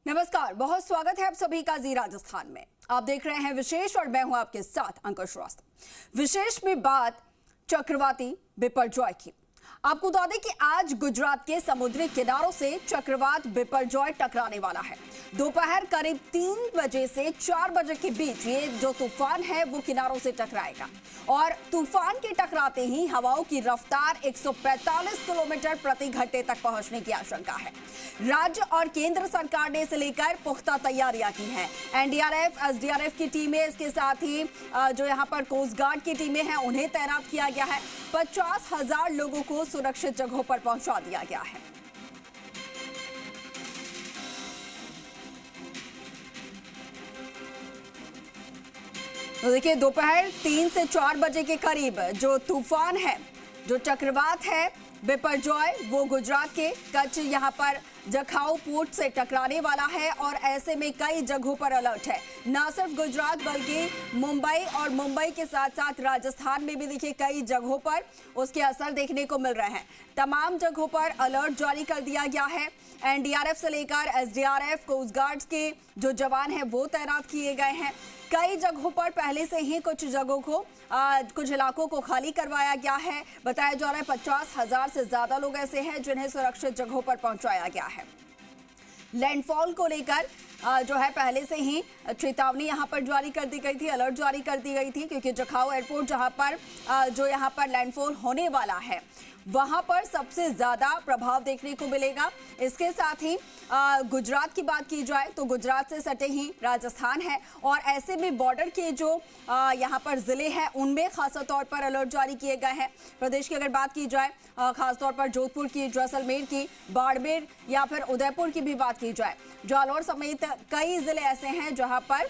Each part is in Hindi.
नमस्कार, बहुत स्वागत है आप सभी का जी राजस्थान में। आप देख रहे हैं विशेष और मैं हूं आपके साथ अंकुश श्रीवास्तव। विशेष में बात चक्रवाती बिपरजॉय की। आपको बता दें कि आज गुजरात के समुद्री किनारों से चक्रवात बिपरजॉय टकराने वाला है। दोपहर करीब 3 बजे से 4 बजे के बीच ये जो तूफान है वो किनारों से टकराएगा और तूफान के टकराते ही हवाओं की रफ्तार 145 किलोमीटर प्रति घंटे तक पहुंचने की आशंका है। राज्य और केंद्र सरकार ने इसे लेकर पुख्ता तैयारियां की हैं। एनडीआरएफ, एसडीआरएफ की टीमें, इसके साथ ही जो यहाँ पर कोस्ट गार्ड की टीमें हैं उन्हें तैनात किया गया है। 50,000 लोगों को सुरक्षित जगहों पर पहुंचा दिया गया है। तो देखिए, दोपहर 3 से 4 बजे के करीब जो तूफान है, जो चक्रवात है बिपरजॉय, वो गुजरात के कच्छ यहाँ पर जखाऊ पोर्ट से टकराने वाला है और ऐसे में कई जगहों पर अलर्ट है। न सिर्फ गुजरात बल्कि मुंबई और मुंबई के साथ साथ राजस्थान में भी देखिए कई जगहों पर उसके असर देखने को मिल रहे हैं। तमाम जगहों पर अलर्ट जारी कर दिया गया है। एनडीआरएफ से लेकर एसडीआरएफ, कोस्ट गार्ड के जो जवान हैं वो तैनात किए गए हैं। कई जगहों पर पहले से ही कुछ जगहों को कुछ इलाकों को खाली करवाया गया है। बताया जा रहा है 50,000 से ज्यादा लोग ऐसे हैं जिन्हें सुरक्षित जगहों पर पहुंचाया गया है। लैंडफॉल को लेकर जो है पहले से ही चेतावनी यहाँ पर जारी कर दी गई थी, अलर्ट जारी कर दी गई थी, क्योंकि जखाऊ एयरपोर्ट जहाँ पर जो यहाँ पर लैंडफॉल होने वाला है वहां पर सबसे ज्यादा प्रभाव देखने को मिलेगा। इसके साथ ही गुजरात की बात की जाए तो गुजरात से सटे ही राजस्थान है और ऐसे में बॉर्डर के जो यहाँ पर जिले हैं उनमें खासा तौर पर अलर्ट जारी किए गए हैं। प्रदेश की अगर बात की जाए खासतौर पर जोधपुर की, जैसलमेर की, बाड़मेर या फिर उदयपुर की भी बात की जाए, जालौर समेत कई जिले ऐसे हैं जहां पर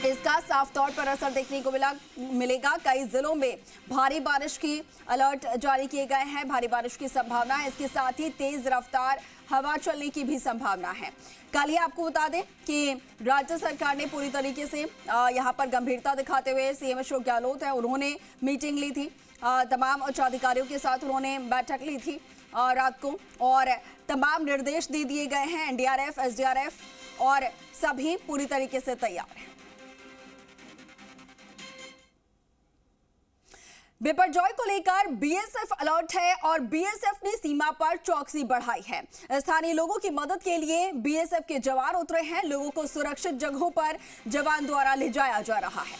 इसका साफ तौर पर असर देखने को मिलेगा। कई जिलों में भारी बारिश की अलर्ट जारी किए गए हैं, भारी बारिश की संभावना है। इसके साथ ही तेज रफ्तार हवा चलने की भी संभावना है। कल ही आपको बता दें कि राज्य सरकार ने पूरी तरीके से यहां पर गंभीरता दिखाते हुए सीएम अशोक गहलोत है, उन्होंने मीटिंग ली थी, तमाम उच्च अधिकारियों के साथ उन्होंने बैठक ली थी रात को और तमाम निर्देश दे दिए गए हैं। एनडीआरएफ, एसडीआरएफ और सभी पूरी तरीके से तैयार हैं। बिपरजॉय को लेकर बीएसएफ अलर्ट है और बीएसएफ ने सीमा पर चौकसी बढ़ाई है। स्थानीय लोगों की मदद के लिए बीएसएफ के जवान उतरे हैं। लोगों को सुरक्षित जगहों पर जवान द्वारा ले जाया जा रहा है।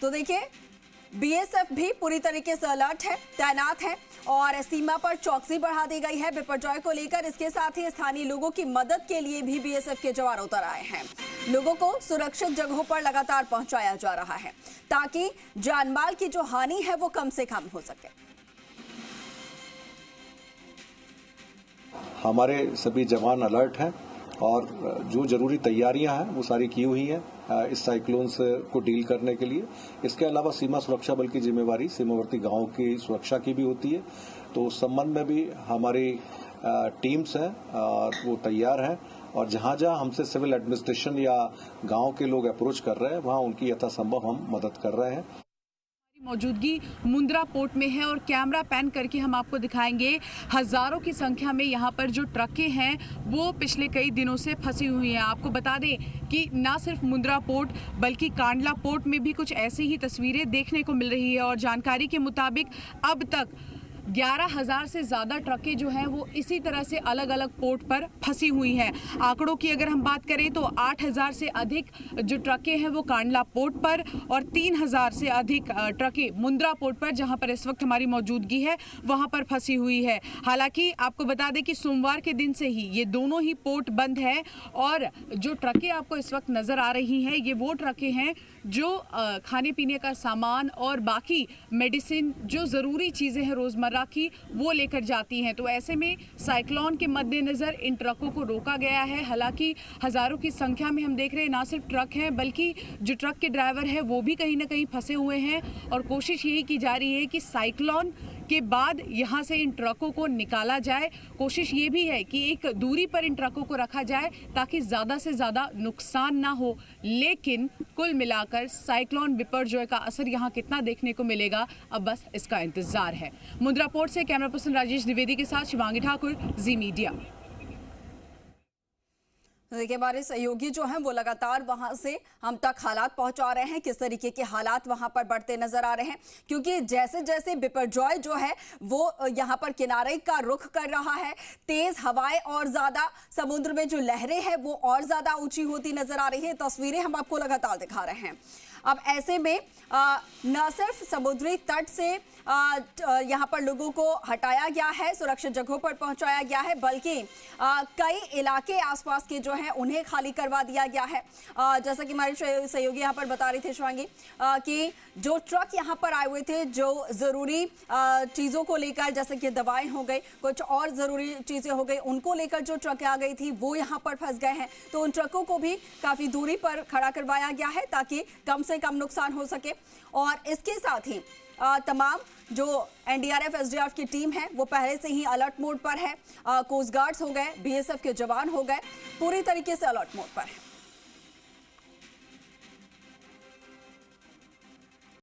तो देखिए, बीएसएफ भी पूरी तरीके से अलर्ट है, तैनात है और सीमा पर चौकसी बढ़ा दी गई है बिपरजॉय को लेकर। इसके साथ ही स्थानीय लोगों की मदद के लिए भी बीएसएफ के जवान उतर आए हैं। लोगों को सुरक्षित जगहों पर लगातार पहुंचाया जा रहा है ताकि जानमाल की जो हानि है वो कम से कम हो सके। हमारे सभी जवान अलर्ट हैं और जो जरूरी तैयारियां हैं वो सारी की हुई हैं इस साइक्लोन को डील करने के लिए। इसके अलावा सीमा सुरक्षा बल की जिम्मेवारी सीमावर्ती गांवों की सुरक्षा की भी होती है, तो उस संबंध में भी हमारी टीम्स हैं और वो तैयार हैं और जहां जहां हमसे सिविल एडमिनिस्ट्रेशन या गांव के लोग अप्रोच कर रहे हैं वहां उनकी यथासंभव हम मदद कर रहे हैं। मौजूदगी मुंद्रा पोर्ट में है और कैमरा पैन करके हम आपको दिखाएंगे हजारों की संख्या में यहाँ पर जो ट्रकें हैं वो पिछले कई दिनों से फंसी हुई हैं। आपको बता दें कि ना सिर्फ मुंद्रा पोर्ट बल्कि कांडला पोर्ट में भी कुछ ऐसी ही तस्वीरें देखने को मिल रही है और जानकारी के मुताबिक अब तक 11,000 से ज़्यादा ट्रकें जो हैं वो इसी तरह से अलग अलग पोर्ट पर फंसी हुई हैं। आंकड़ों की अगर हम बात करें तो 8,000 से अधिक जो ट्रकें हैं वो कांडला पोर्ट पर और 3,000 से अधिक ट्रकें मुंद्रा पोर्ट पर, जहां पर इस वक्त हमारी मौजूदगी है, वहां पर फंसी हुई है। हालांकि आपको बता दें कि सोमवार के दिन से ही ये दोनों ही पोर्ट बंद है और जो ट्रकें आपको इस वक्त नज़र आ रही हैं ये वो ट्रकें हैं जो खाने पीने का सामान और बाकी मेडिसिन, जो ज़रूरी चीज़ें हैं रोज़मर्रा की, वो लेकर जाती हैं। तो ऐसे में साइक्लोन के मद्देनज़र इन ट्रकों को रोका गया है। हालांकि हज़ारों की संख्या में हम देख रहे हैं ना सिर्फ ट्रक हैं बल्कि जो ट्रक के ड्राइवर हैं वो भी कहीं ना कहीं फंसे हुए हैं और कोशिश यही की जा रही है कि साइक्लोन के बाद यहाँ से इन ट्रकों को निकाला जाए। कोशिश ये भी है कि एक दूरी पर इन ट्रकों को रखा जाए ताकि ज़्यादा से ज़्यादा नुकसान ना हो। लेकिन कुल मिलाकर साइक्लोन बिपरजॉय का असर यहाँ कितना देखने को मिलेगा, अब बस इसका इंतजार है। मुंद्रा पोर्ट से कैमरा पर्सन राजेश द्विवेदी के साथ शिवांगी ठाकुर, जी मीडिया। देखिए हमारे सहयोगी जो हैं वो लगातार वहां से हम तक हालात पहुंचा रहे हैं, किस तरीके के हालात वहां पर बढ़ते नजर आ रहे हैं, क्योंकि जैसे जैसे बिपरजॉय जो है वो यहां पर किनारे का रुख कर रहा है, तेज हवाएं और ज्यादा, समुद्र में जो लहरें हैं वो और ज्यादा ऊंची होती नजर आ रही है। तस्वीरें हम आपको लगातार दिखा रहे हैं। अब ऐसे में न सिर्फ समुद्री तट से यहाँ पर लोगों को हटाया गया है, सुरक्षित जगहों पर पहुंचाया गया है, बल्कि कई इलाके आसपास के जो हैं उन्हें खाली करवा दिया गया है। जैसा कि हमारे सहयोगी यहाँ पर बता रही थे शिवांगी कि जो ट्रक यहाँ पर आए हुए थे, जो ज़रूरी चीज़ों को लेकर, जैसे कि दवाएं हो गई, कुछ और ज़रूरी चीज़ें हो गई, उनको लेकर जो ट्रक आ गई थी वो यहाँ पर फंस गए हैं। तो उन ट्रकों को भी काफ़ी दूरी पर खड़ा करवाया गया है ताकि कम से कम नुकसान हो सके। और इसके साथ ही तमाम जो एनडीआरएफ एसडीआरएफ की टीम है वो पहले से ही अलर्ट मोड पर है। कोस्ट गार्ड्स हो गए, बीएसएफ के जवान हो गए, पूरी तरीके से अलर्ट मोड पर है।